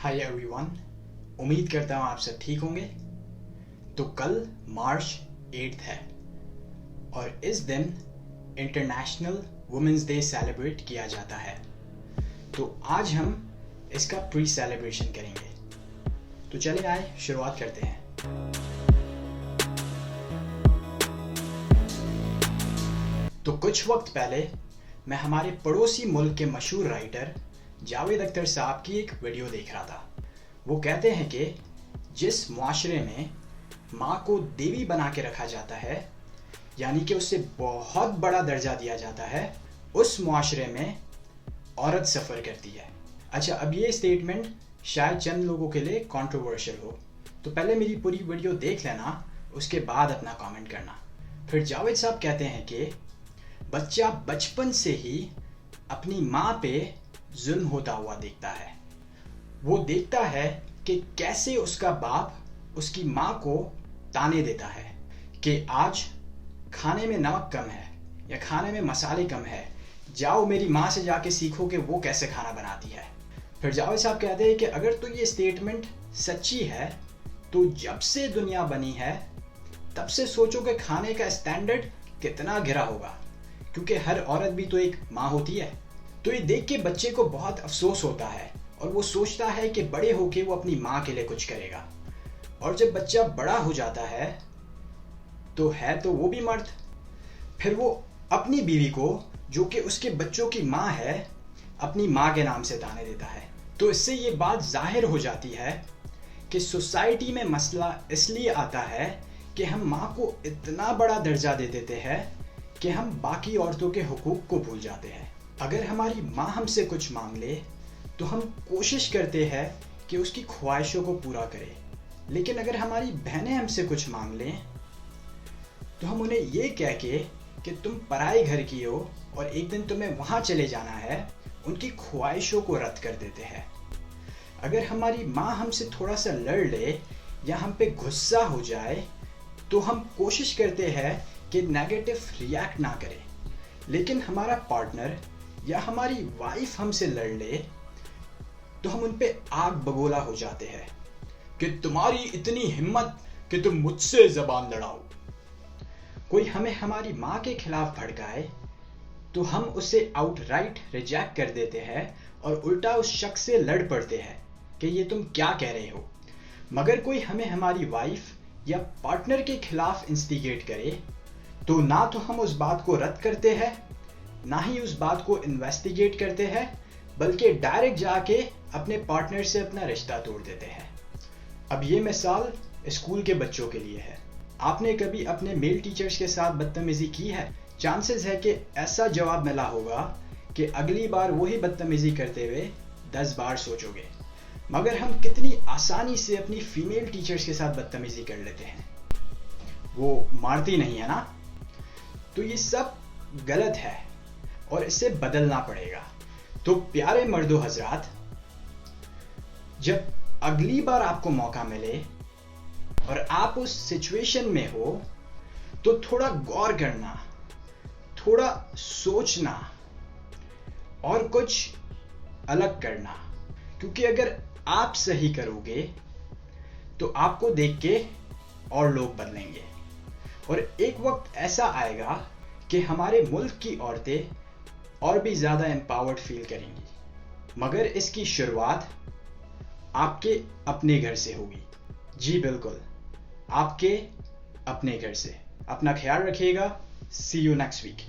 Hi everyone, उम्मीद करता हूँ आप सब ठीक होंगे। तो कल मार्च 8 है और इस दिन इंटरनेशनल वुमेन्स डे सेलिब्रेट किया जाता है। तो आज हम इसका प्री सेलिब्रेशन करेंगे। तो चलिए आए शुरुआत करते हैं। तो कुछ वक्त पहले मैं हमारे पड़ोसी मुल्क के मशहूर राइटर जावेद अख्तर साहब की एक वीडियो देख रहा था। वो कहते हैं कि जिस मुआशरे में माँ को देवी बना के रखा जाता है, यानी कि उससे बहुत बड़ा दर्जा दिया जाता है, उस मुआशरे में औरत सफ़र करती है। अच्छा, अब ये स्टेटमेंट शायद चंद लोगों के लिए कंट्रोवर्शियल हो, तो पहले मेरी पूरी वीडियो देख लेना, उसके बाद अपना कमेंट करना। फिर जावेद साहब कहते हैं कि बच्चा बचपन से ही अपनी माँ पे जुल्म होता हुआ देखता है। वो देखता है कि कैसे उसका बाप उसकी माँ को ताने देता है कि आज खाने में नमक कम है या खाने में मसाले कम है, जाओ मेरी माँ से जाके सीखो कि वो कैसे खाना बनाती है। फिर जावेद साहब कहते हैं कि अगर तो ये स्टेटमेंट सच्ची है तो जब से दुनिया बनी है तब से सोचो कि खाने का स्टैंडर्ड कितना गिरा होगा, क्योंकि हर औरत भी तो एक माँ होती है। तो ये देख के बच्चे को बहुत अफसोस होता है और वो सोचता है कि बड़े होके वो अपनी माँ के लिए कुछ करेगा। और जब बच्चा बड़ा हो जाता है तो वो भी मर्द, फिर वो अपनी बीवी को, जो कि उसके बच्चों की माँ है, अपनी माँ के नाम से ताने देता है। तो इससे ये बात जाहिर हो जाती है कि सोसाइटी में मसला इसलिए आता है कि हम माँ को इतना बड़ा दर्जा दे देते हैं कि हम बाकी औरतों के हुकूक को भूल जाते हैं। अगर हमारी माँ हमसे कुछ मांग ले तो हम कोशिश करते हैं कि उसकी ख्वाहिशों को पूरा करें, लेकिन अगर हमारी बहनें हमसे कुछ मांग लें तो हम उन्हें ये कह के कि तुम पराए घर की हो और एक दिन तुम्हें वहाँ चले जाना है, उनकी ख्वाहिशों को रद्द कर देते हैं। अगर हमारी माँ हमसे थोड़ा सा लड़ ले या हम पे गुस्सा हो जाए तो हम कोशिश करते हैं कि नेगेटिव रिएक्ट ना करें, लेकिन हमारा पार्टनर या हमारी वाइफ हमसे लड़ ले तो हम उन पे आग बगोला हो जाते हैं कि तुम्हारी इतनी हिम्मत कि तुम मुझसे जबान लड़ाओ। कोई हमें हमारी माँ के खिलाफ भड़काए तो हम उसे आउटराइट रिजेक्ट कर देते हैं और उल्टा उस शख्स से लड़ पड़ते हैं कि ये तुम क्या कह रहे हो। मगर कोई हमें हमारी वाइफ या पार्टनर के खिलाफ इंस्टिगेट करे तो ना तो हम उस बात को रद्द करते हैं, ना ही उस बात को इन्वेस्टिगेट करते हैं, बल्कि डायरेक्ट जाके अपने पार्टनर से अपना रिश्ता तोड़ देते हैं। अब ये मिसाल स्कूल के बच्चों के लिए है। आपने कभी अपने मेल टीचर्स के साथ बदतमीजी की है? चांसेस है कि ऐसा जवाब मिला होगा कि अगली बार वही बदतमीजी करते हुए 10 बार सोचोगे। मगर हम कितनी आसानी से अपनी फीमेल टीचर्स के साथ बदतमीजी कर लेते हैं। वो मारती नहीं है ना? तो ये सब गलत है और इसे बदलना पड़ेगा। तो प्यारे मर्दो हजरात, जब अगली बार आपको मौका मिले और आप उस सिचुएशन में हो तो थोड़ा गौर करना, थोड़ा सोचना और कुछ अलग करना, क्योंकि अगर आप सही करोगे तो आपको देख के और लोग बदलेंगे और एक वक्त ऐसा आएगा कि हमारे मुल्क की औरतें और भी ज़्यादा एम्पावर्ड फील करेंगी। मगर इसकी शुरुआत आपके अपने घर से होगी। जी बिल्कुल, आपके अपने घर से। अपना ख्याल रखिएगा। सी यू नेक्स्ट वीक।